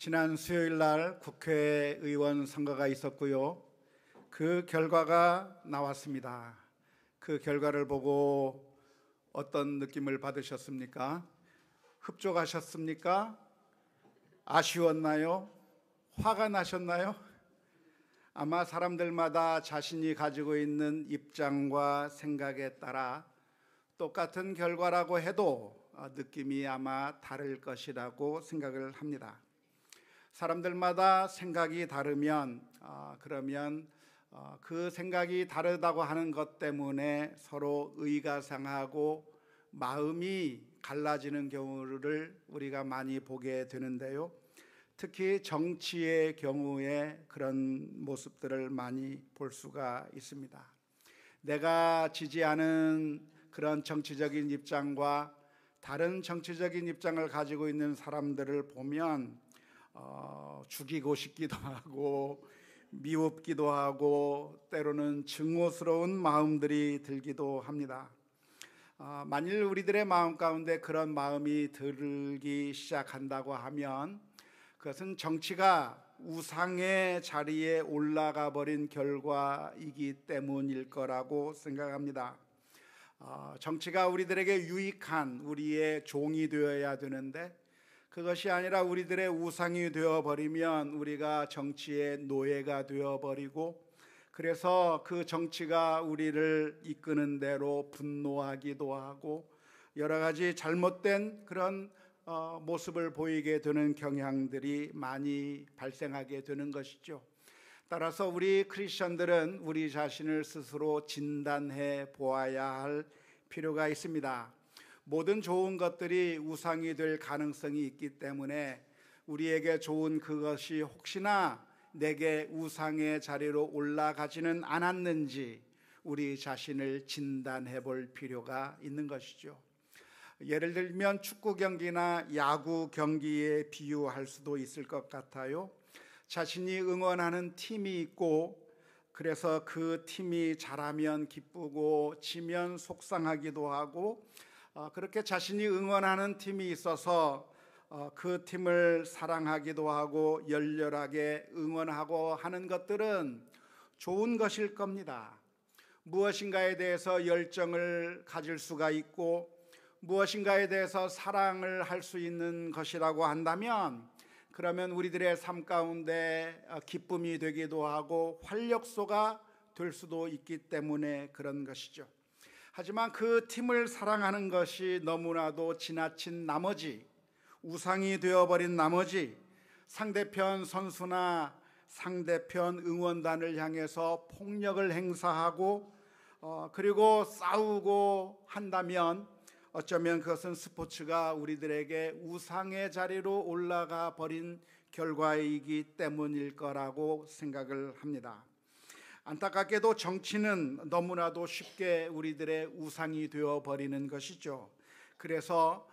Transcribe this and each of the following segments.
지난 수요일 날 국회의원 선거가 있었고요. 그 결과가 나왔습니다. 그 결과를 보고 어떤 느낌을 받으셨습니까? 흡족하셨습니까? 아쉬웠나요? 화가 나셨나요? 아마 사람들마다 자신이 가지고 있는 입장과 생각에 따라 똑같은 결과라고 해도 느낌이 아마 다를 것이라고 생각을 합니다. 사람들마다 생각이 다르면 그러면 그 생각이 다르다고 하는 것 때문에 서로 의가 상하고 마음이 갈라지는 경우를 우리가 많이 보게 되는데요. 특히 정치의 경우에 그런 모습들을 많이 볼 수가 있습니다. 내가 지지하는 그런 정치적인 입장과 다른 정치적인 입장을 가지고 있는 사람들을 보면 죽이고 싶기도 하고 미웁기도 하고 때로는 증오스러운 마음들이 들기도 합니다. 만일 우리들의 마음 가운데 그런 마음이 들기 시작한다고 하면 그것은 정치가 우상의 자리에 올라가 버린 결과이기 때문일 거라고 생각합니다. 정치가 우리들에게 유익한 우리의 종이 되어야 되는데 그것이 아니라 우리들의 우상이 되어버리면 우리가 정치의 노예가 되어버리고 그래서 그 정치가 우리를 이끄는 대로 분노하기도 하고 여러 가지 잘못된 그런 모습을 보이게 되는 경향들이 많이 발생하게 되는 것이죠. 따라서 우리 크리스천들은 우리 자신을 스스로 진단해 보아야 할 필요가 있습니다. 모든 좋은 것들이 우상이 될 가능성이 있기 때문에 우리에게 좋은 그것이 혹시나 내게 우상의 자리로 올라가지는 않았는지 우리 자신을 진단해 볼 필요가 있는 것이죠. 예를 들면 축구 경기나 야구 경기에 비유할 수도 있을 것 같아요. 자신이 응원하는 팀이 있고 그래서 그 팀이 잘하면 기쁘고 지면 속상하기도 하고 그렇게 자신이 응원하는 팀이 있어서 그 팀을 사랑하기도 하고 열렬하게 응원하고 하는 것들은 좋은 것일 겁니다. 무엇인가에 대해서 열정을 가질 수가 있고 무엇인가에 대해서 사랑을 할 수 있는 것이라고 한다면 그러면 우리들의 삶 가운데 기쁨이 되기도 하고 활력소가 될 수도 있기 때문에 그런 것이죠. 하지만 그 팀을 사랑하는 것이 너무나도 지나친 나머지 우상이 되어버린 나머지 상대편 선수나 상대편 응원단을 향해서 폭력을 행사하고 그리고 싸우고 한다면 어쩌면 그것은 스포츠가 우리들에게 우상의 자리로 올라가 버린 결과이기 때문일 거라고 생각을 합니다. 안타깝게도 정치는 너무나도 쉽게 우리들의 우상이 되어버리는 것이죠. 그래서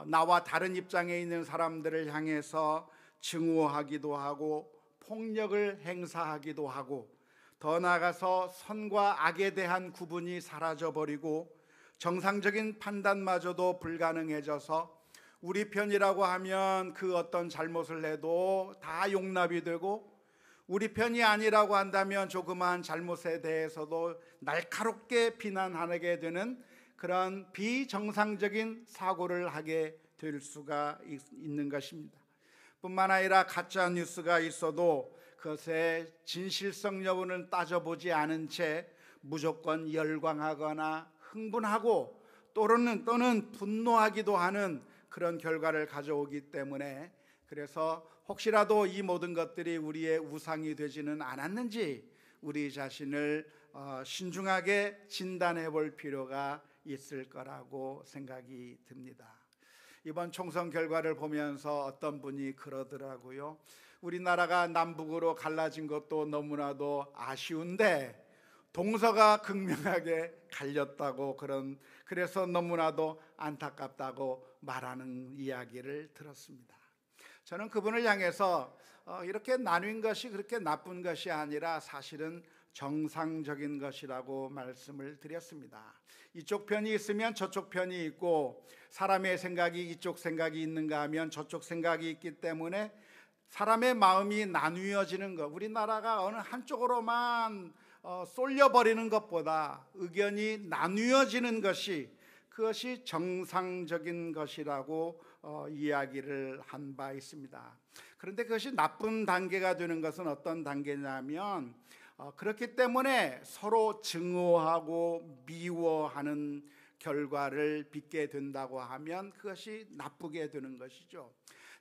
나와 다른 입장에 있는 사람들을 향해서 증오하기도 하고 폭력을 행사하기도 하고 더 나아가서 선과 악에 대한 구분이 사라져버리고 정상적인 판단마저도 불가능해져서 우리 편이라고 하면 그 어떤 잘못을 해도 다 용납이 되고 우리 편이 아니라고 한다면 조그마한 잘못에 대해서도 날카롭게 비난하게 되는 그런 비정상적인 사고를 하게 될 수가 있는 것입니다. 뿐만 아니라 가짜 뉴스가 있어도 그것의 진실성 여부는 따져보지 않은 채 무조건 열광하거나 흥분하고 또는 분노하기도 하는 그런 결과를 가져오기 때문에 그래서 혹시라도 이 모든 것들이 우리의 우상이 되지는 않았는지 우리 자신을 신중하게 진단해 볼 필요가 있을 거라고 생각이 듭니다. 이번 총선 결과를 보면서 어떤 분이 그러더라고요. 우리나라가 남북으로 갈라진 것도 너무나도 아쉬운데 동서가 극명하게 갈렸다고 그래서 너무나도 안타깝다고 말하는 이야기를 들었습니다. 저는 그분을 향해서 이렇게 나뉜 것이 그렇게 나쁜 것이 아니라 사실은 정상적인 것이라고 말씀을 드렸습니다. 이쪽 편이 있으면 저쪽 편이 있고 사람의 생각이 이쪽 생각이 있는가 하면 저쪽 생각이 있기 때문에 사람의 마음이 나뉘어지는 것, 우리나라가 어느 한쪽으로만 쏠려버리는 것보다 의견이 나뉘어지는 것이, 그것이 정상적인 것이라고 이야기를 한 바 있습니다. 그런데 그것이 나쁜 단계가 되는 것은 어떤 단계냐면, 그렇기 때문에 서로 증오하고 미워하는 결과를 빚게 된다고 하면 그것이 나쁘게 되는 것이죠.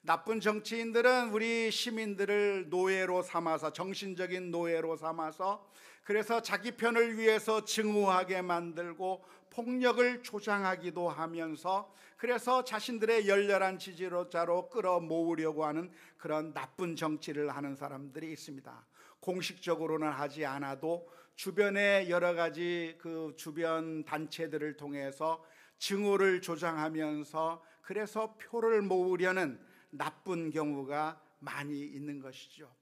나쁜 정치인들은 우리 시민들을 노예로 삼아서, 정신적인 노예로 삼아서, 그래서 자기 편을 위해서 증오하게 만들고 폭력을 조장하기도 하면서, 그래서 자신들의 열렬한 지지자로 끌어모으려고 하는 그런 나쁜 정치를 하는 사람들이 있습니다. 공식적으로는 하지 않아도 주변의 여러 가지 그 주변 단체들을 통해서 증오를 조장하면서 그래서 표를 모으려는 나쁜 경우가 많이 있는 것이죠.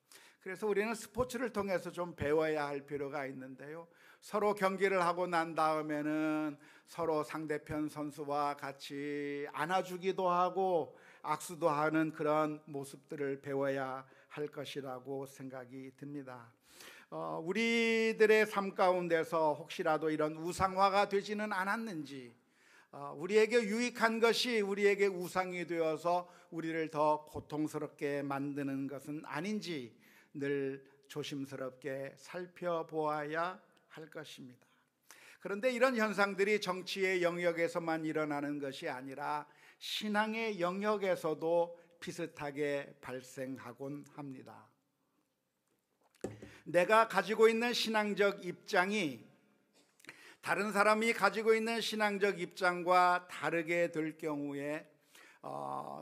그래서 우리는 스포츠를 통해서 좀 배워야 할 필요가 있는데요, 서로 경기를 하고 난 다음에는 서로 상대편 선수와 같이 안아주기도 하고 악수도 하는 그런 모습들을 배워야 할 것이라고 생각이 듭니다. 우리들의 삶 가운데서 혹시라도 이런 우상화가 되지는 않았는지, 우리에게 유익한 것이 우리에게 우상이 되어서 우리를 더 고통스럽게 만드는 것은 아닌지 늘 조심스럽게 살펴보아야 할 것입니다. 그런데 이런 현상들이 정치의 영역에서만 일어나는 것이 아니라 신앙의 영역에서도 비슷하게 발생하곤 합니다. 내가 가지고 있는 신앙적 입장이 다른 사람이 가지고 있는 신앙적 입장과 다르게 될 경우에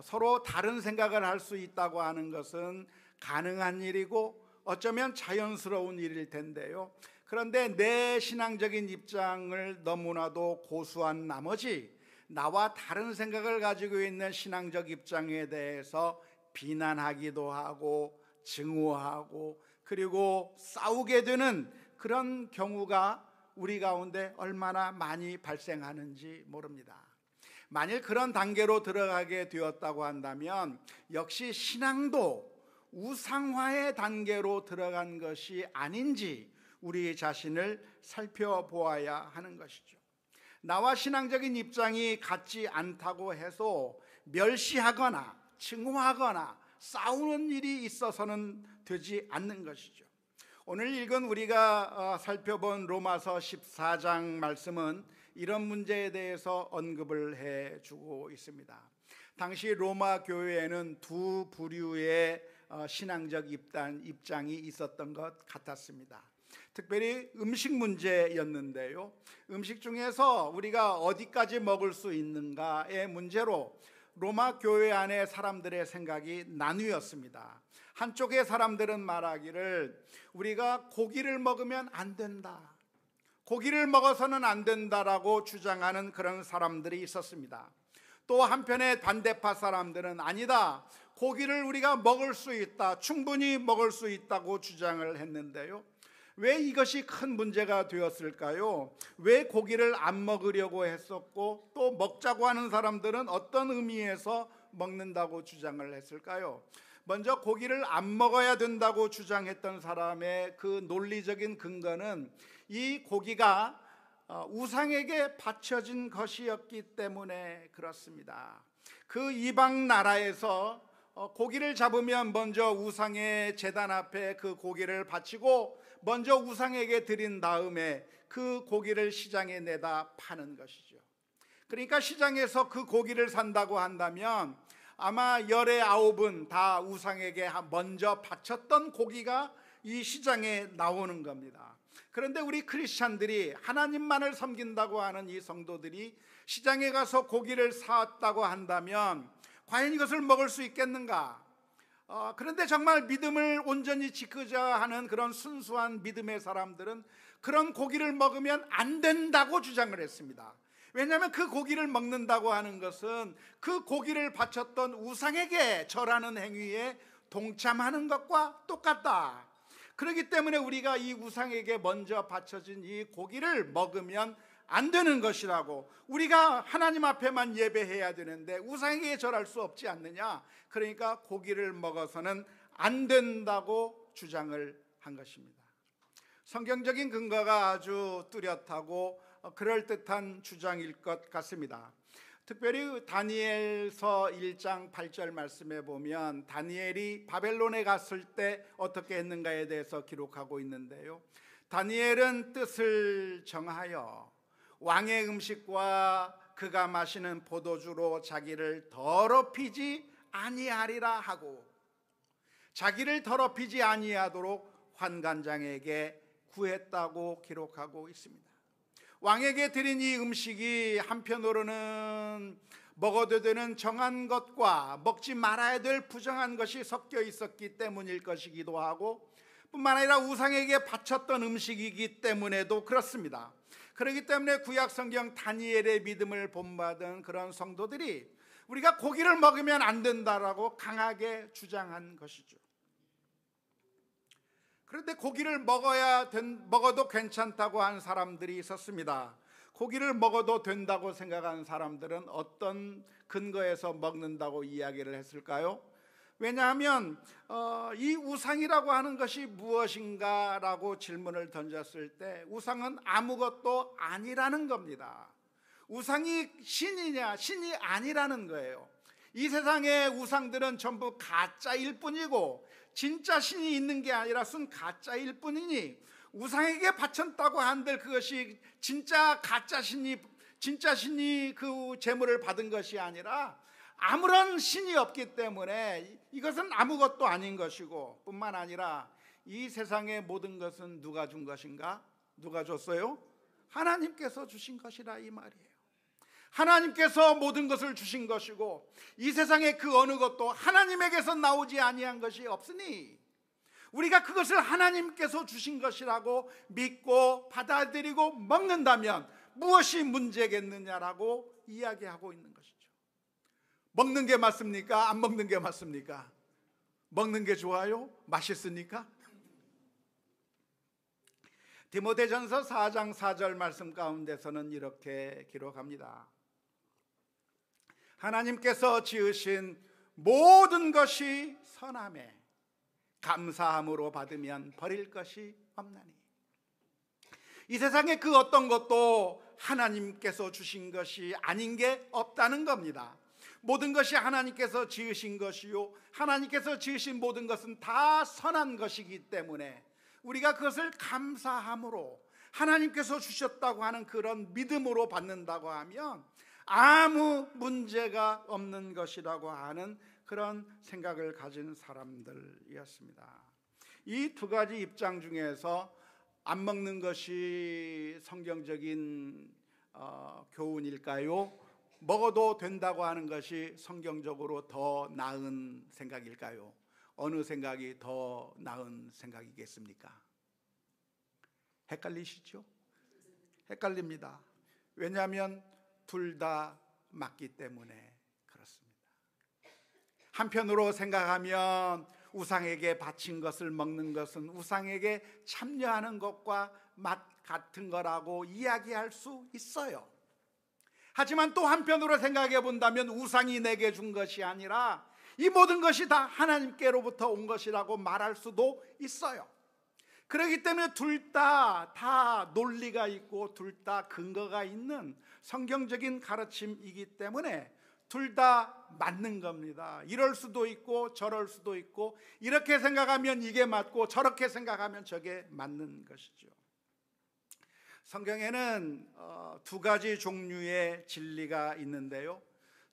서로 다른 생각을 할 수 있다고 하는 것은 가능한 일이고 어쩌면 자연스러운 일일 텐데요, 그런데 내 신앙적인 입장을 너무나도 고수한 나머지 나와 다른 생각을 가지고 있는 신앙적 입장에 대해서 비난하기도 하고 증오하고 그리고 싸우게 되는 그런 경우가 우리 가운데 얼마나 많이 발생하는지 모릅니다. 만일 그런 단계로 들어가게 되었다고 한다면 역시 신앙도 우상화의 단계로 들어간 것이 아닌지 우리 자신을 살펴보아야 하는 것이죠. 나와 신앙적인 입장이 같지 않다고 해서 멸시하거나 증오하거나 싸우는 일이 있어서는 되지 않는 것이죠. 오늘 읽은 우리가 살펴본 로마서 14장 말씀은 이런 문제에 대해서 언급을 해주고 있습니다. 당시 로마 교회에는 두 부류의 신앙적 입장이 있었던 것 같았습니다. 특별히 음식 문제였는데요, 음식 중에서 우리가 어디까지 먹을 수 있는가의 문제로 로마 교회 안에 사람들의 생각이 나뉘었습니다. 한쪽의 사람들은 말하기를 우리가 고기를 먹으면 안 된다, 고기를 먹어서는 안 된다라고 주장하는 그런 사람들이 있었습니다. 또 한편의 반대파 사람들은 아니다, 고기를 우리가 먹을 수 있다, 충분히 먹을 수 있다고 주장을 했는데요, 왜 이것이 큰 문제가 되었을까요? 왜 고기를 안 먹으려고 했었고 또 먹자고 하는 사람들은 어떤 의미에서 먹는다고 주장을 했을까요? 먼저 고기를 안 먹어야 된다고 주장했던 사람의 그 논리적인 근거는 이 고기가 우상에게 바쳐진 것이었기 때문에 그렇습니다. 그 이방 나라에서 고기를 잡으면 먼저 우상의 제단 앞에 그 고기를 바치고 먼저 우상에게 드린 다음에 그 고기를 시장에 내다 파는 것이죠. 그러니까 시장에서 그 고기를 산다고 한다면 아마 열의 9은 다 우상에게 먼저 바쳤던 고기가 이 시장에 나오는 겁니다. 그런데 우리 크리스찬들이 하나님만을 섬긴다고 하는 이 성도들이 시장에 가서 고기를 사왔다고 한다면 과연 이것을 먹을 수 있겠는가? 그런데 정말 믿음을 온전히 지키자 하는 그런 순수한 믿음의 사람들은 그런 고기를 먹으면 안 된다고 주장을 했습니다. 왜냐하면 그 고기를 먹는다고 하는 것은 그 고기를 바쳤던 우상에게 절하는 행위에 동참하는 것과 똑같다. 그렇기 때문에 우리가 이 우상에게 먼저 바쳐진 이 고기를 먹으면 안 되는 것이라고, 우리가 하나님 앞에만 예배해야 되는데 우상에게 절할 수 없지 않느냐, 그러니까 고기를 먹어서는 안 된다고 주장을 한 것입니다. 성경적인 근거가 아주 뚜렷하고 그럴듯한 주장일 것 같습니다. 특별히 다니엘서 1장 8절 말씀에 보면 다니엘이 바벨론에 갔을 때 어떻게 했는가에 대해서 기록하고 있는데요, 다니엘은 뜻을 정하여 왕의 음식과 그가 마시는 포도주로 자기를 더럽히지 아니하리라 하고 자기를 더럽히지 아니하도록 환관장에게 구했다고 기록하고 있습니다. 왕에게 드린 이 음식이 한편으로는 먹어도 되는 정한 것과 먹지 말아야 될 부정한 것이 섞여 있었기 때문일 것이기도 하고, 뿐만 아니라 우상에게 바쳤던 음식이기 때문에도 그렇습니다. 그렇기 때문에 구약 성경 다니엘의 믿음을 본받은 그런 성도들이 우리가 고기를 먹으면 안 된다라고 강하게 주장한 것이죠. 그런데 고기를 먹어도 괜찮다고 한 사람들이 있었습니다. 고기를 먹어도 된다고 생각하는 사람들은 어떤 근거에서 먹는다고 이야기를 했을까요? 왜냐하면 이 우상이라고 하는 것이 무엇인가라고 질문을 던졌을 때 우상은 아무것도 아니라는 겁니다. 우상이 신이냐? 신이 아니라는 거예요. 이 세상의 우상들은 전부 가짜일 뿐이고 진짜 신이 있는 게 아니라 순 가짜일 뿐이니, 우상에게 바쳤다고 한들 그것이 진짜 가짜 신이 그 제물을 받은 것이 아니라 아무런 신이 없기 때문에 이것은 아무것도 아닌 것이고, 뿐만 아니라 이 세상의 모든 것은 누가 준 것인가? 누가 줬어요? 하나님께서 주신 것이라 이 말이에요. 하나님께서 모든 것을 주신 것이고 이 세상의 그 어느 것도 하나님에게서 나오지 아니한 것이 없으니 우리가 그것을 하나님께서 주신 것이라고 믿고 받아들이고 먹는다면 무엇이 문제겠느냐라고 이야기하고 있는 것이죠. 먹는 게 맞습니까? 안 먹는 게 맞습니까? 먹는 게 좋아요? 맛있으니까? 디모데전서 4장 4절 말씀 가운데서는 이렇게 기록합니다. 하나님께서 지으신 모든 것이 선하매 감사함으로 받으면 버릴 것이 없나니. 이 세상에 그 어떤 것도 하나님께서 주신 것이 아닌 게 없다는 겁니다. 모든 것이 하나님께서 지으신 것이요, 하나님께서 지으신 모든 것은 다 선한 것이기 때문에 우리가 그것을 감사함으로 하나님께서 주셨다고 하는 그런 믿음으로 받는다고 하면 아무 문제가 없는 것이라고 하는 그런 생각을 가진 사람들이었습니다. 이 두 가지 입장 중에서 안 먹는 것이 성경적인 교훈일까요? 먹어도 된다고 하는 것이 성경적으로 더 나은 생각일까요? 어느 생각이 더 나은 생각이겠습니까? 헷갈리시죠? 헷갈립니다. 왜냐하면 둘 다 맞기 때문에 그렇습니다. 한편으로 생각하면 우상에게 바친 것을 먹는 것은 우상에게 참여하는 것과 맛 같은 거라고 이야기할 수 있어요. 하지만 또 한편으로 생각해 본다면 우상이 내게 준 것이 아니라 이 모든 것이 다 하나님께로부터 온 것이라고 말할 수도 있어요. 그렇기 때문에 둘 다 논리가 있고 둘 다 근거가 있는 성경적인 가르침이기 때문에 둘 다 맞는 겁니다. 이럴 수도 있고 저럴 수도 있고, 이렇게 생각하면 이게 맞고 저렇게 생각하면 저게 맞는 것이죠. 성경에는 두 가지 종류의 진리가 있는데요,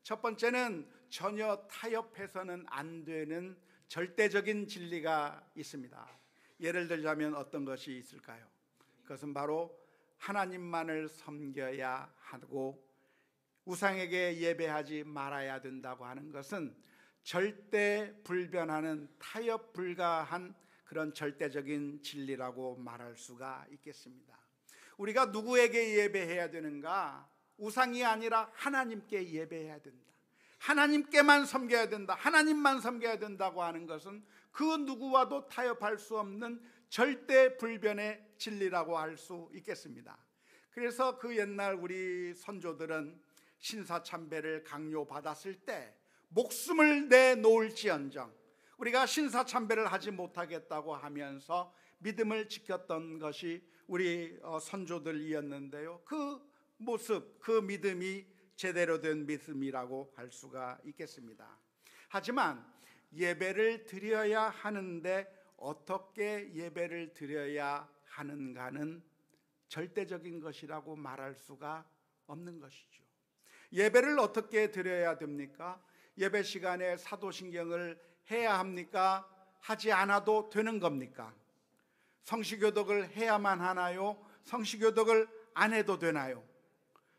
첫 번째는 전혀 타협해서는 안 되는 절대적인 진리가 있습니다. 예를 들자면 어떤 것이 있을까요? 그것은 바로 하나님만을 섬겨야 하고 우상에게 예배하지 말아야 된다고 하는 것은 절대 불변하는 타협 불가한 그런 절대적인 진리라고 말할 수가 있겠습니다. 우리가 누구에게 예배해야 되는가? 우상이 아니라 하나님께 예배해야 된다. 하나님께만 섬겨야 된다. 하나님만 섬겨야 된다고 하는 것은 그 누구와도 타협할 수 없는 절대 불변의 진리라고 할 수 있겠습니다. 그래서 그 옛날 우리 선조들은 신사참배를 강요받았을 때 목숨을 내놓을지언정, 우리가 신사참배를 하지 못하겠다고 하면서 믿음을 지켰던 것이 우리 선조들이었는데요. 그 모습, 그 믿음이 제대로 된 믿음이라고 할 수가 있겠습니다. 하지만 예배를 드려야 하는데 어떻게 예배를 드려야 하는가는 절대적인 것이라고 말할 수가 없는 것이죠. 예배를 어떻게 드려야 됩니까? 예배 시간에 사도신경을 해야 합니까? 하지 않아도 되는 겁니까? 성시교독을 해야만 하나요? 성시교독을 안 해도 되나요?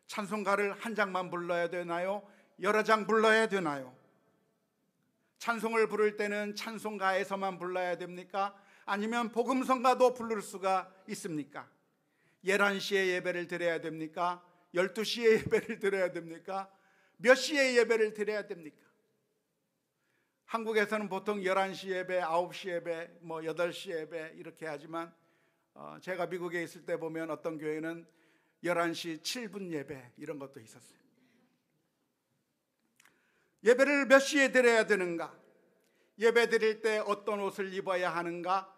찬송가를 한 장만 불러야 되나요? 여러 장 불러야 되나요? 찬송을 부를 때는 찬송가에서만 불러야 됩니까? 아니면 복음성가도 부를 수가 있습니까? 11시에 예배를 드려야 됩니까? 12시에 예배를 드려야 됩니까? 몇 시에 예배를 드려야 됩니까? 한국에서는 보통 11시 예배, 9시 예배, 8시 예배 이렇게 하지만 제가 미국에 있을 때 보면 어떤 교회는 11시 7분 예배 이런 것도 있었어요. 예배를 몇 시에 드려야 되는가? 예배 드릴 때 어떤 옷을 입어야 하는가?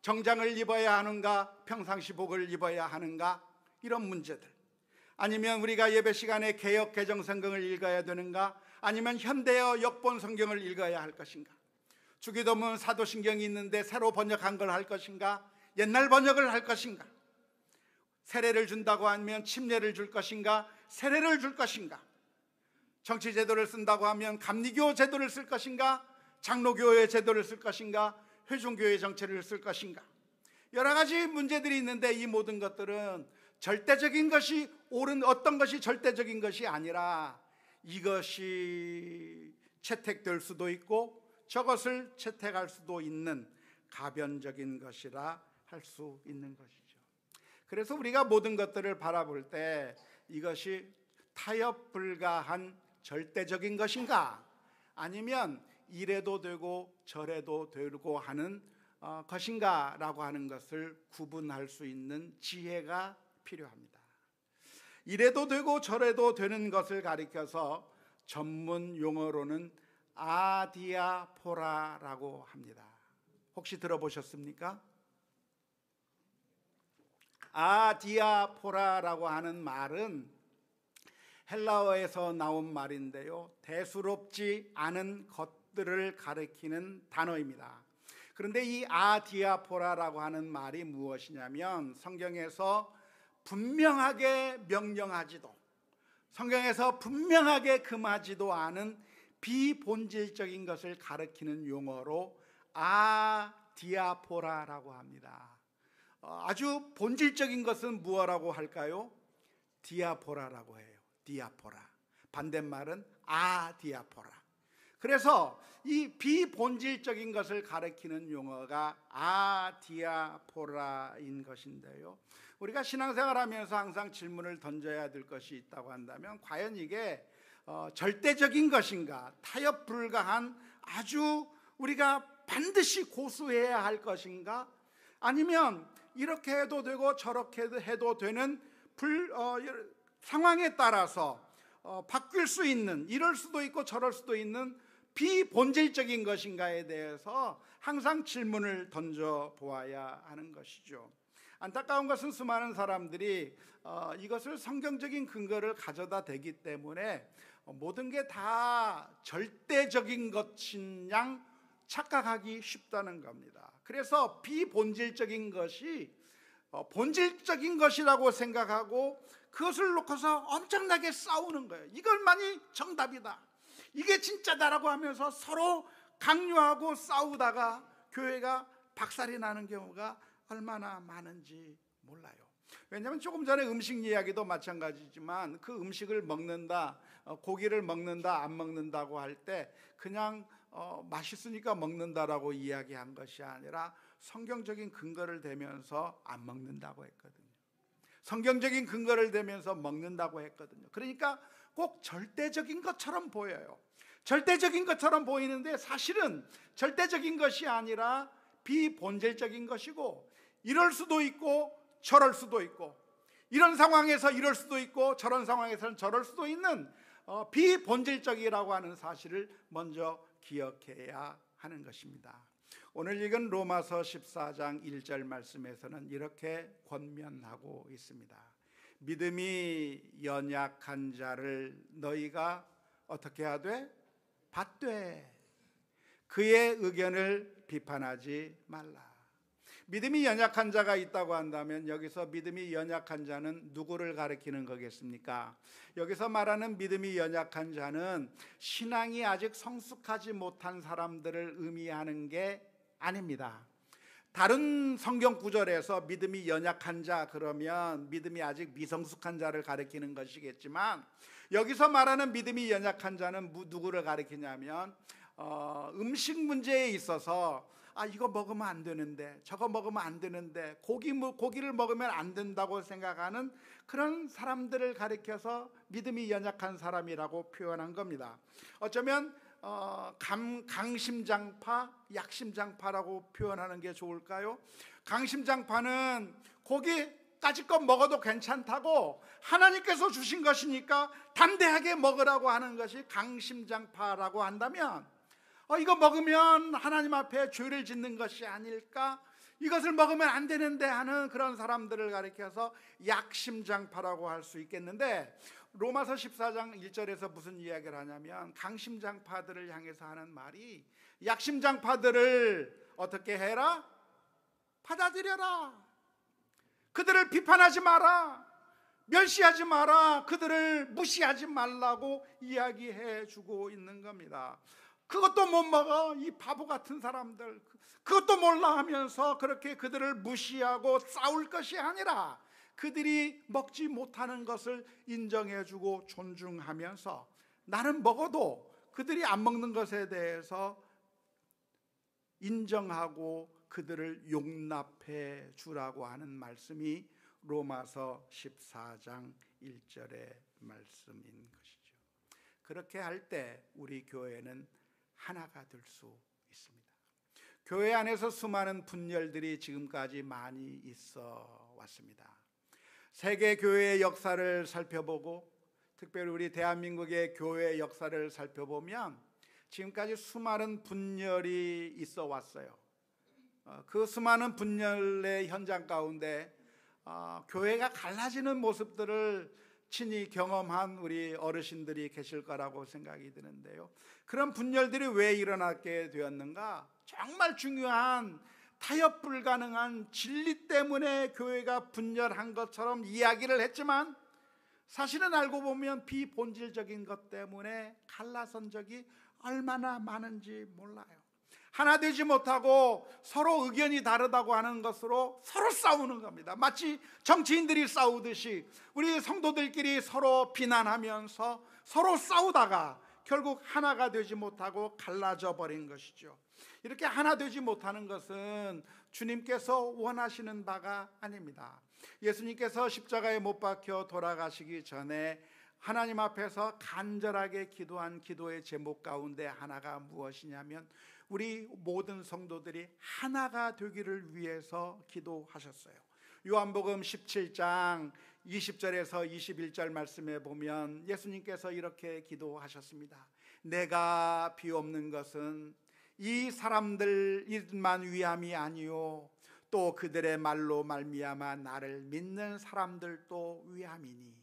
정장을 입어야 하는가? 평상시복을 입어야 하는가? 이런 문제들. 아니면 우리가 예배 시간에 개역 개정 성경을 읽어야 되는가? 아니면 현대어 역본 성경을 읽어야 할 것인가? 주기도문 사도신경이 있는데 새로 번역한 걸 할 것인가? 옛날 번역을 할 것인가? 세례를 준다고 하면 침례를 줄 것인가? 세례를 줄 것인가? 정치제도를 쓴다고 하면 감리교 제도를 쓸 것인가? 장로교의 제도를 쓸 것인가? 회중교의 정체를 쓸 것인가? 여러 가지 문제들이 있는데 이 모든 것들은 절대적인 것이 옳은 어떤 것이 절대적인 것이 아니라 이것이 채택될 수도 있고 저것을 채택할 수도 있는 가변적인 것이라 할 수 있는 것이죠. 그래서 우리가 모든 것들을 바라볼 때 이것이 타협 불가한 절대적인 것인가? 아니면 이래도 되고 저래도 되고 하는 것인가? 라고 하는 것을 구분할 수 있는 지혜가 필요합니다. 이래도 되고 저래도 되는 것을 가리켜서 전문 용어로는 아디아포라라고 합니다. 혹시 들어보셨습니까? 아디아포라라고 하는 말은 헬라어에서 나온 말인데요, 대수롭지 않은 것들을 가리키는 단어입니다. 그런데 이 아디아포라라고 하는 말이 무엇이냐면 성경에서 분명하게 명령하지도 성경에서 분명하게 금하지도 않은 비본질적인 것을 가리키는 용어로 아디아포라라고 합니다. 아주 본질적인 것은 무엇이라고 할까요? 디아포라라고 해요. 디아포라. 반대말은 아디아포라. 그래서 이 비본질적인 것을 가리키는 용어가 아디아포라인 것인데요, 우리가 신앙생활하면서 항상 질문을 던져야 될 것이 있다고 한다면 과연 이게 절대적인 것인가, 타협 불가한 아주 우리가 반드시 고수해야 할 것인가, 아니면 이렇게 해도 되고 저렇게 해도 되는 상황에 따라서 바뀔 수 있는, 이럴 수도 있고 저럴 수도 있는 비본질적인 것인가에 대해서 항상 질문을 던져보아야 하는 것이죠. 안타까운 것은 수많은 사람들이 이것을 성경적인 근거를 가져다 대기 때문에 모든 게 다 절대적인 것인 양 착각하기 쉽다는 겁니다. 그래서 비본질적인 것이 본질적인 것이라고 생각하고 그것을 놓고서 엄청나게 싸우는 거예요. 이것만이 정답이다, 이게 진짜다라고 하면서 서로 강요하고 싸우다가 교회가 박살이 나는 경우가 얼마나 많은지 몰라요. 왜냐하면 조금 전에 음식 이야기도 마찬가지지만 그 음식을 먹는다, 고기를 먹는다 안 먹는다고 할 때 그냥 맛있으니까 먹는다라고 이야기한 것이 아니라 성경적인 근거를 대면서 안 먹는다고 했거든요. 성경적인 근거를 대면서 먹는다고 했거든요. 그러니까 꼭 절대적인 것처럼 보여요. 절대적인 것처럼 보이는데 사실은 절대적인 것이 아니라 비본질적인 것이고, 이럴 수도 있고 저럴 수도 있고, 이런 상황에서 이럴 수도 있고 저런 상황에서는 저럴 수도 있는 비본질적이라고 하는 사실을 먼저 기억해야 하는 것입니다. 오늘 읽은 로마서 14장 1절 말씀에서는 이렇게 권면하고 있습니다. 믿음이 연약한 자를 너희가 어떻게 하되? 받되 그의 의견을 비판하지 말라. 믿음이 연약한 자가 있다고 한다면 여기서 믿음이 연약한 자는 누구를 가리키는 거겠습니까? 여기서 말하는 믿음이 연약한 자는 신앙이 아직 성숙하지 못한 사람들을 의미하는 게 아닙니다. 다른 성경 구절에서 믿음이 연약한 자 그러면 믿음이 아직 미성숙한 자를 가리키는 것이겠지만 여기서 말하는 믿음이 연약한 자는 누구를 가리키냐면 음식 문제에 있어서 이거 먹으면 안 되는데 저거 먹으면 안 되는데 고기를 먹으면 안 된다고 생각하는 그런 사람들을 가리켜서 믿음이 연약한 사람이라고 표현한 겁니다. 어쩌면 강심장파, 약심장파라고 표현하는 게 좋을까요? 강심장파는 고기까지 것 먹어도 괜찮다고 하나님께서 주신 것이니까 담대하게 먹으라고 하는 것이 강심장파라고 한다면 이거 먹으면 하나님 앞에 죄를 짓는 것이 아닐까? 이것을 먹으면 안 되는데 하는 그런 사람들을 가리켜서 약심장파라고 할 수 있겠는데 로마서 14장 1절에서 무슨 이야기를 하냐면 강심장파들을 향해서 하는 말이 약심장파들을 어떻게 해라? 받아들여라. 그들을 비판하지 마라. 멸시하지 마라. 그들을 무시하지 말라고 이야기해 주고 있는 겁니다. 그것도 못 먹어 이 바보 같은 사람들, 그것도 몰라 하면서 그렇게 그들을 무시하고 싸울 것이 아니라 그들이 먹지 못하는 것을 인정해주고 존중하면서 나는 먹어도 그들이 안 먹는 것에 대해서 인정하고 그들을 용납해 주라고 하는 말씀이 로마서 14장 1절의 말씀인 것이죠. 그렇게 할 때 우리 교회는 하나가 될 수 있습니다. 교회 안에서 수많은 분열들이 지금까지 많이 있어 왔습니다. 세계 교회의 역사를 살펴보고 특별히 우리 대한민국의 교회의 역사를 살펴보면 지금까지 수많은 분열이 있어 왔어요. 그 수많은 분열의 현장 가운데 교회가 갈라지는 모습들을 친히 경험한 우리 어르신들이 계실 거라고 생각이 드는데요. 그런 분열들이 왜 일어나게 되었는가? 정말 중요한 타협 불가능한 진리 때문에 교회가 분열한 것처럼 이야기를 했지만 사실은 알고 보면 비본질적인 것 때문에 갈라선 적이 얼마나 많은지 몰라요. 하나 되지 못하고 서로 의견이 다르다고 하는 것으로 서로 싸우는 겁니다. 마치 정치인들이 싸우듯이 우리 성도들끼리 서로 비난하면서 서로 싸우다가 결국 하나가 되지 못하고 갈라져 버린 것이죠. 이렇게 하나 되지 못하는 것은 주님께서 원하시는 바가 아닙니다. 예수님께서 십자가에 못 박혀 돌아가시기 전에 하나님 앞에서 간절하게 기도한 기도의 제목 가운데 하나가 무엇이냐면 우리 모든 성도들이 하나가 되기를 위해서 기도하셨어요. 요한복음 17장 20절에서 21절 말씀에 보면 예수님께서 이렇게 기도하셨습니다. 내가 비옵는 것은 이 사람들만 위함이 아니요 또 그들의 말로 말미암아 나를 믿는 사람들도 위함이니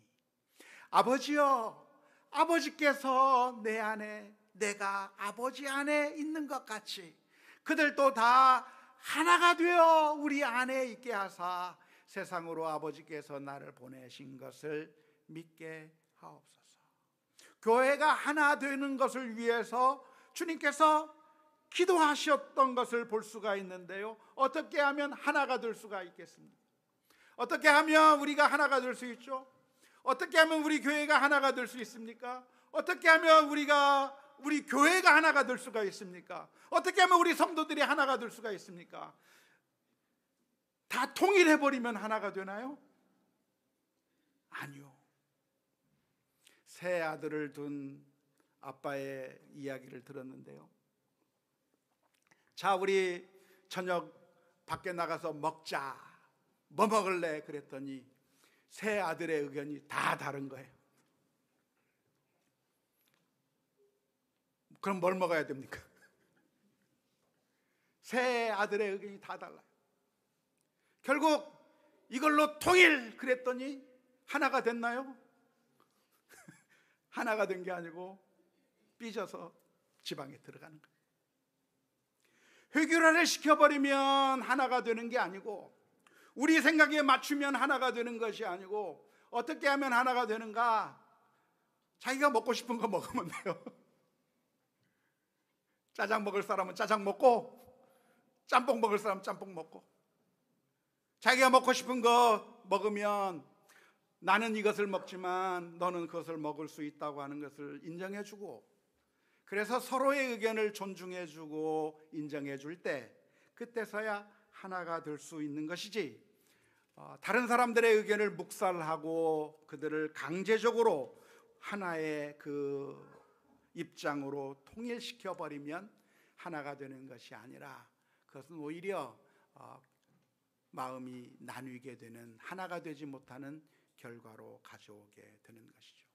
아버지여, 아버지께서 내 안에 내가 아버지 안에 있는 것 같이 그들도 다 하나가 되어 우리 안에 있게 하사 세상으로 아버지께서 나를 보내신 것을 믿게 하옵소서. 교회가 하나 되는 것을 위해서 주님께서 기도하셨던 것을 볼 수가 있는데요. 어떻게 하면 하나가 될 수가 있겠습니까? 어떻게 하면 우리가 하나가 될 수 있죠? 어떻게 하면 우리 교회가 하나가 될 수 있습니까? 어떻게 하면 우리 교회가 하나가 될 수가 있습니까? 어떻게 하면 우리 성도들이 하나가 될 수가 있습니까? 다 통일해버리면 하나가 되나요? 아니요. 세 아들을 둔 아빠의 이야기를 들었는데요. 자, 우리 저녁 밖에 나가서 먹자. 뭐 먹을래? 그랬더니 세 아들의 의견이 다 다른 거예요. 그럼 뭘 먹어야 됩니까? 세 아들의 의견이 다 달라요. 결국 이걸로 통일 그랬더니 하나가 됐나요? 하나가 된 게 아니고 삐져서 지방에 들어가는 거예요. 회귀를 시켜버리면 하나가 되는 게 아니고, 우리 생각에 맞추면 하나가 되는 것이 아니고, 어떻게 하면 하나가 되는가? 자기가 먹고 싶은 거 먹으면 돼요. 짜장 먹을 사람은 짜장 먹고, 짬뽕 먹을 사람은 짬뽕 먹고, 자기가 먹고 싶은 거 먹으면 나는 이것을 먹지만 너는 그것을 먹을 수 있다고 하는 것을 인정해주고, 그래서 서로의 의견을 존중해주고 인정해줄 때, 그때서야 하나가 될 수 있는 것이지, 다른 사람들의 의견을 묵살하고 그들을 강제적으로 하나의 그 입장으로 통일시켜버리면 하나가 되는 것이 아니라, 그것은 오히려 마음이 나뉘게 되는, 하나가 되지 못하는 결과로 가져오게 되는 것이죠.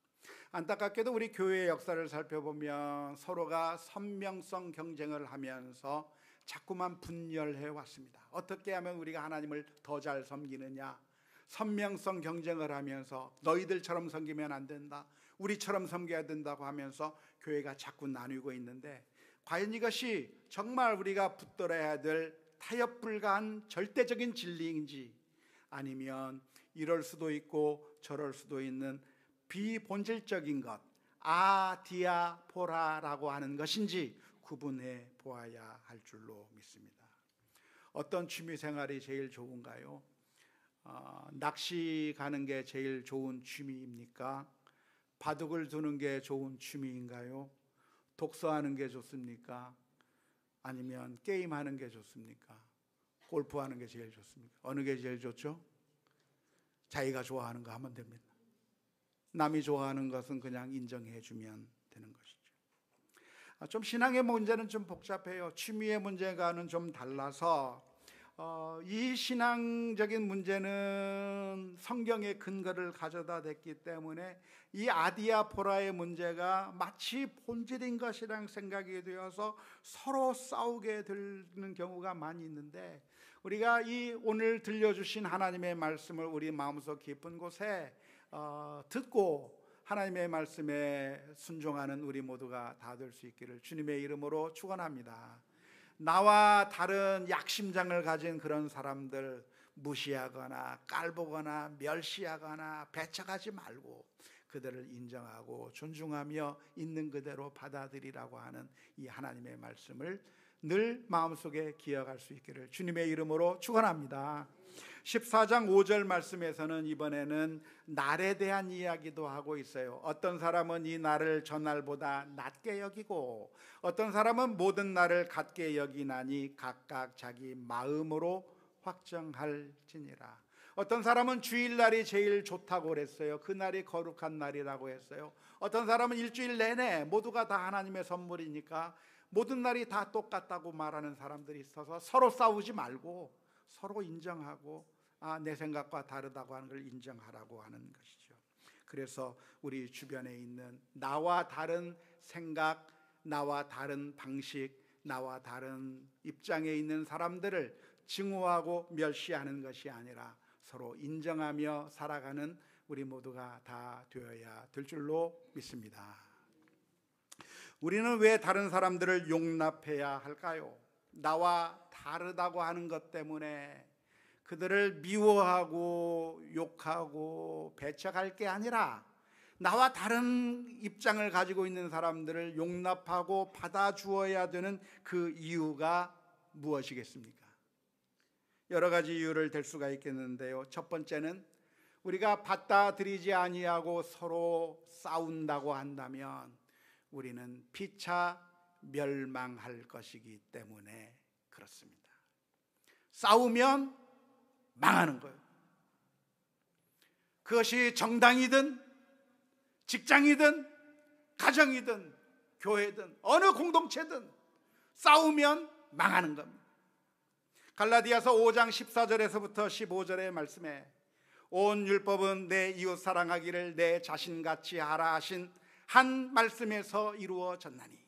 안타깝게도 우리 교회의 역사를 살펴보면 서로가 선명성 경쟁을 하면서 자꾸만 분열해 왔습니다. 어떻게 하면 우리가 하나님을 더 잘 섬기느냐, 선명성 경쟁을 하면서 너희들처럼 섬기면 안 된다, 우리처럼 섬겨야 된다고 하면서 교회가 자꾸 나뉘고 있는데, 과연 이것이 정말 우리가 붙들어야 될 타협 불가한 절대적인 진리인지, 아니면 이럴 수도 있고 저럴 수도 있는 비본질적인 것, 아디아포라라고 하는 것인지 구분해 보아야 할 줄로 믿습니다. 어떤 취미 생활이 제일 좋은가요? 낚시 가는 게 제일 좋은 취미입니까? 바둑을 두는 게 좋은 취미인가요? 독서하는 게 좋습니까? 아니면 게임하는 게 좋습니까? 골프하는 게 제일 좋습니까? 어느 게 제일 좋죠? 자기가 좋아하는 거 하면 됩니다. 남이 좋아하는 것은 그냥 인정해 주면 되는 것이죠. 좀 신앙의 문제는 좀 복잡해요. 취미의 문제와는 좀 달라서 이 신앙적인 문제는 성경의 근거를 가져다 댔기 때문에 이 아디아포라의 문제가 마치 본질인 것이랑 생각이 되어서 서로 싸우게 되는 경우가 많이 있는데, 우리가 이 오늘 들려주신 하나님의 말씀을 우리 마음속 깊은 곳에 듣고 하나님의 말씀에 순종하는 우리 모두가 다 될 수 있기를 주님의 이름으로 축원합니다. 나와 다른 약심장을 가진 그런 사람들 무시하거나 깔보거나 멸시하거나 배척하지 말고 그들을 인정하고 존중하며 있는 그대로 받아들이라고 하는 이 하나님의 말씀을 늘 마음속에 기억할 수 있기를 주님의 이름으로 축원합니다. 14장 5절 말씀에서는 이번에는 날에 대한 이야기도 하고 있어요. 어떤 사람은 이 날을 전날보다 낮게 여기고 어떤 사람은 모든 날을 같게 여기나니 각각 자기 마음으로 확정할지니라. 어떤 사람은 주일날이 제일 좋다고 그랬어요. 그 날이 거룩한 날이라고 했어요. 어떤 사람은 일주일 내내 모두가 다 하나님의 선물이니까 모든 날이 다 똑같다고 말하는 사람들이 있어서 서로 싸우지 말고 서로 인정하고 내 생각과 다르다고 하는 걸 인정하라고 하는 것이죠. 그래서 우리 주변에 있는 나와 다른 생각, 나와 다른 방식, 나와 다른 입장에 있는 사람들을 증오하고 멸시하는 것이 아니라 서로 인정하며 살아가는 우리 모두가 다 되어야 될 줄로 믿습니다. 우리는 왜 다른 사람들을 용납해야 할까요? 나와 다르다고 하는 것 때문에 그들을 미워하고 욕하고 배척할 게 아니라 나와 다른 입장을 가지고 있는 사람들을 용납하고 받아주어야 되는 그 이유가 무엇이겠습니까? 여러 가지 이유를 댈 수가 있겠는데요. 첫 번째는 우리가 받아들이지 아니하고 서로 싸운다고 한다면 우리는 피차 멸망할 것이기 때문에 그렇습니다. 싸우면 망하는 거예요. 그것이 정당이든 직장이든 가정이든 교회든 어느 공동체든 싸우면 망하는 겁니다. 갈라디아서 5장 14절에서부터 15절의 말씀에 온 율법은 내 이웃 사랑하기를 내 자신같이 하라 하신 한 말씀에서 이루어졌나니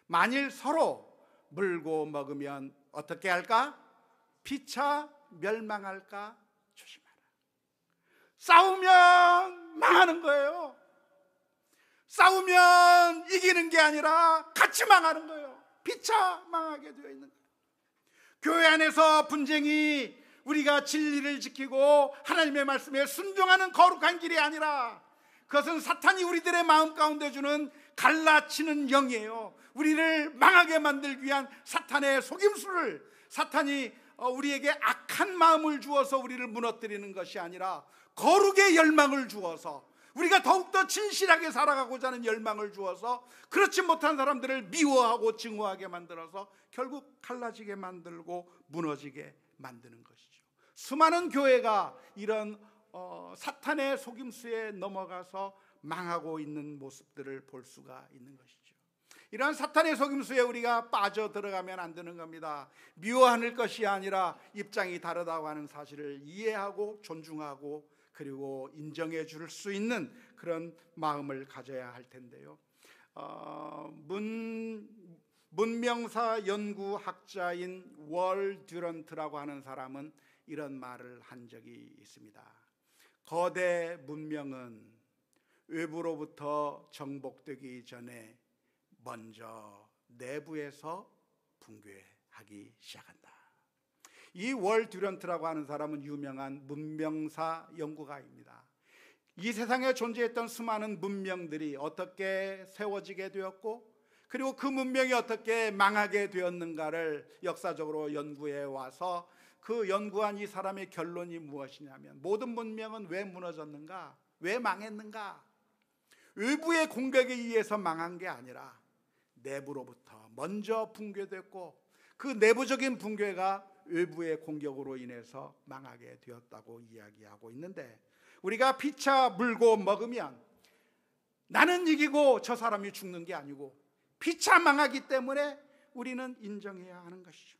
만일 서로 물고 먹으면 어떻게 할까? 피차 멸망할까 조심하라. 싸우면 망하는 거예요. 싸우면 이기는 게 아니라 같이 망하는 거예요. 피차 망하게 되어 있는 거예요. 교회 안에서 분쟁이 우리가 진리를 지키고 하나님의 말씀에 순종하는 거룩한 길이 아니라 그것은 사탄이 우리들의 마음 가운데 주는 갈라치는 영이에요. 우리를 망하게 만들기 위한 사탄의 속임수를, 사탄이 우리에게 악한 마음을 주어서 우리를 무너뜨리는 것이 아니라 거룩의 열망을 주어서, 우리가 더욱더 진실하게 살아가고자 하는 열망을 주어서 그렇지 못한 사람들을 미워하고 증오하게 만들어서 결국 갈라지게 만들고 무너지게 만드는 것이죠. 수많은 교회가 이런 사탄의 속임수에 넘어가서 망하고 있는 모습들을 볼 수가 있는 것이죠. 이러한 사탄의 속임수에 우리가 빠져 들어가면 안 되는 겁니다. 미워하는 것이 아니라 입장이 다르다고 하는 사실을 이해하고 존중하고 그리고 인정해 줄 수 있는 그런 마음을 가져야 할 텐데요. 문명사 연구학자인 월 듀런트라고 하는 사람은 이런 말을 한 적이 있습니다. 거대 문명은 외부로부터 정복되기 전에 먼저 내부에서 붕괴하기 시작한다. 이 월 듀런트라고 하는 사람은 유명한 문명사 연구가입니다. 이 세상에 존재했던 수많은 문명들이 어떻게 세워지게 되었고 그리고 그 문명이 어떻게 망하게 되었는가를 역사적으로 연구해 와서 그 연구한 이 사람의 결론이 무엇이냐면, 모든 문명은 왜 무너졌는가? 왜 망했는가? 외부의 공격에 의해서 망한 게 아니라 내부로부터 먼저 붕괴됐고 그 내부적인 붕괴가 외부의 공격으로 인해서 망하게 되었다고 이야기하고 있는데, 우리가 피차 물고 먹으면 나는 이기고 저 사람이 죽는 게 아니고 피차 망하기 때문에 우리는 인정해야 하는 것이죠.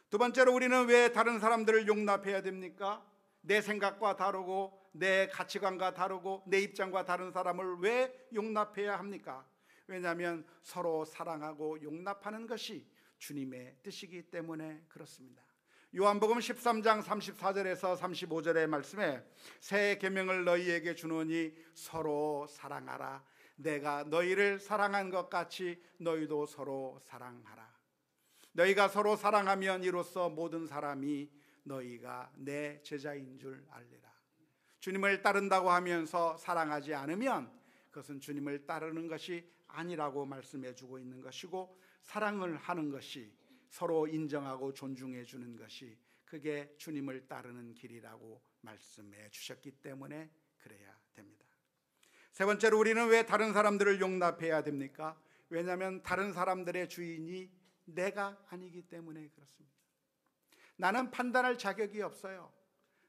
두 번째로, 우리는 왜 다른 사람들을 용납해야 됩니까? 내 생각과 다르고 내 가치관과 다르고 내 입장과 다른 사람을 왜 용납해야 합니까? 왜냐하면 서로 사랑하고 용납하는 것이 주님의 뜻이기 때문에 그렇습니다. 요한복음 13장 34절에서 35절의 말씀에 새 계명을 너희에게 주노니 서로 사랑하라. 내가 너희를 사랑한 것 같이 너희도 서로 사랑하라. 너희가 서로 사랑하면 이로써 모든 사람이 너희가 내 제자인 줄 알리라. 주님을 따른다고 하면서 사랑하지 않으면 그것은 주님을 따르는 것이 아니라고 말씀해 주고 있는 것이고, 사랑을 하는 것이, 서로 인정하고 존중해 주는 것이, 그게 주님을 따르는 길이라고 말씀해 주셨기 때문에 그래야 됩니다. 세 번째로, 우리는 왜 다른 사람들을 용납해야 됩니까? 왜냐하면 다른 사람들의 주인이 내가 아니기 때문에 그렇습니다. 나는 판단할 자격이 없어요.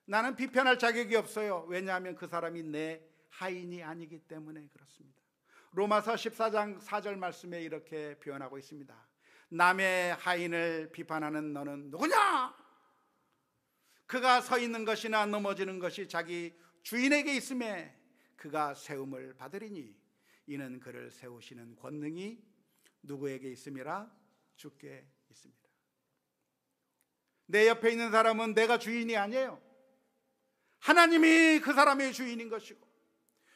나는 비판할 자격이 없어요. 왜냐하면 그 사람이 내 하인이 아니기 때문에 그렇습니다. 로마서 14장 4절 말씀에 이렇게 표현하고 있습니다. 남의 하인을 비판하는 너는 누구냐? 그가 서 있는 것이나 넘어지는 것이 자기 주인에게 있음에 그가 세움을 받으리니 이는 그를 세우시는 권능이 누구에게 있음이라? 주께 있습니다. 내 옆에 있는 사람은 내가 주인이 아니에요. 하나님이 그 사람의 주인인 것이고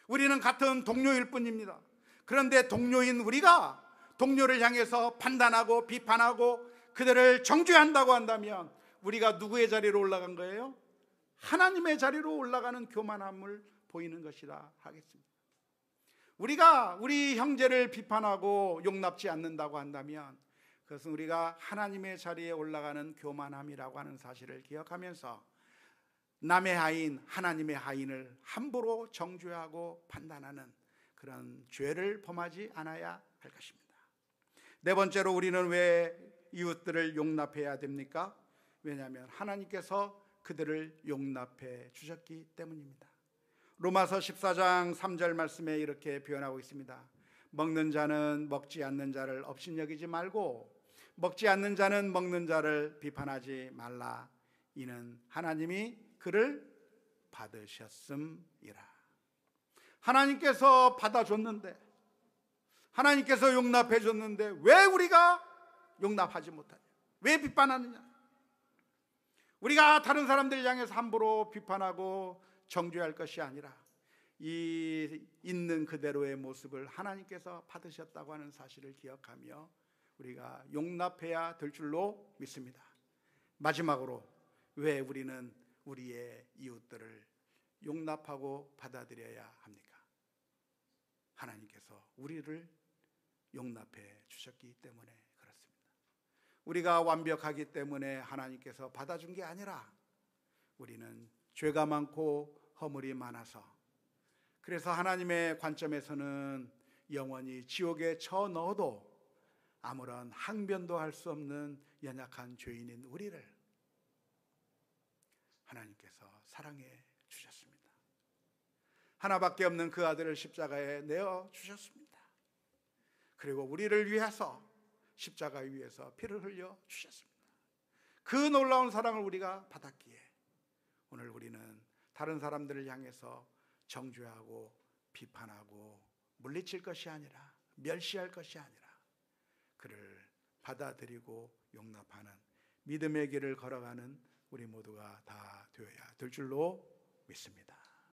우리는 같은 동료일 뿐입니다. 그런데 동료인 우리가 동료를 향해서 판단하고 비판하고 그들을 정죄한다고 한다면 우리가 누구의 자리로 올라간 거예요? 하나님의 자리로 올라가는 교만함을 보이는 것이라 하겠습니다. 우리가 우리 형제를 비판하고 용납지 않는다고 한다면 그것은 우리가 하나님의 자리에 올라가는 교만함이라고 하는 사실을 기억하면서 남의 하인, 하나님의 하인을 함부로 정죄하고 판단하는 그런 죄를 범하지 않아야 할 것입니다. 네 번째로, 우리는 왜 이웃들을 용납해야 됩니까? 왜냐하면 하나님께서 그들을 용납해 주셨기 때문입니다. 로마서 14장 3절 말씀에 이렇게 표현하고 있습니다. 먹는 자는 먹지 않는 자를 업신여기지 말고 먹지 않는 자는 먹는 자를 비판하지 말라. 이는 하나님이 그를 받으셨음이라. 하나님께서 받아줬는데, 하나님께서 용납해 줬는데 왜 우리가 용납하지 못하냐? 왜 비판하느냐? 우리가 다른 사람들 향해서 함부로 비판하고 정죄할 것이 아니라 이 있는 그대로의 모습을 하나님께서 받으셨다고 하는 사실을 기억하며 우리가 용납해야 될 줄로 믿습니다. 마지막으로 왜 우리는 우리의 이웃들을 용납하고 받아들여야 합니까? 하나님께서 우리를 용납해 주셨기 때문에 그렇습니다. 우리가 완벽하기 때문에 하나님께서 받아준 게 아니라 우리는 죄가 많고 허물이 많아서, 그래서 하나님의 관점에서는 영원히 지옥에 쳐 넣어도 아무런 항변도 할 수 없는 연약한 죄인인 우리를 하나님께서 사랑해 주셨습니다. 하나밖에 없는 그 아들을 십자가에 내어 주셨습니다. 그리고 우리를 위해서 십자가 위에서 피를 흘려 주셨습니다. 그 놀라운 사랑을 우리가 받았기에 오늘 우리는 다른 사람들을 향해서 정죄하고 비판하고 물리칠 것이 아니라, 멸시할 것이 아니라 그를 받아들이고 용납하는 믿음의 길을 걸어가는 우리 모두가 다 되어야 될 줄로 믿습니다.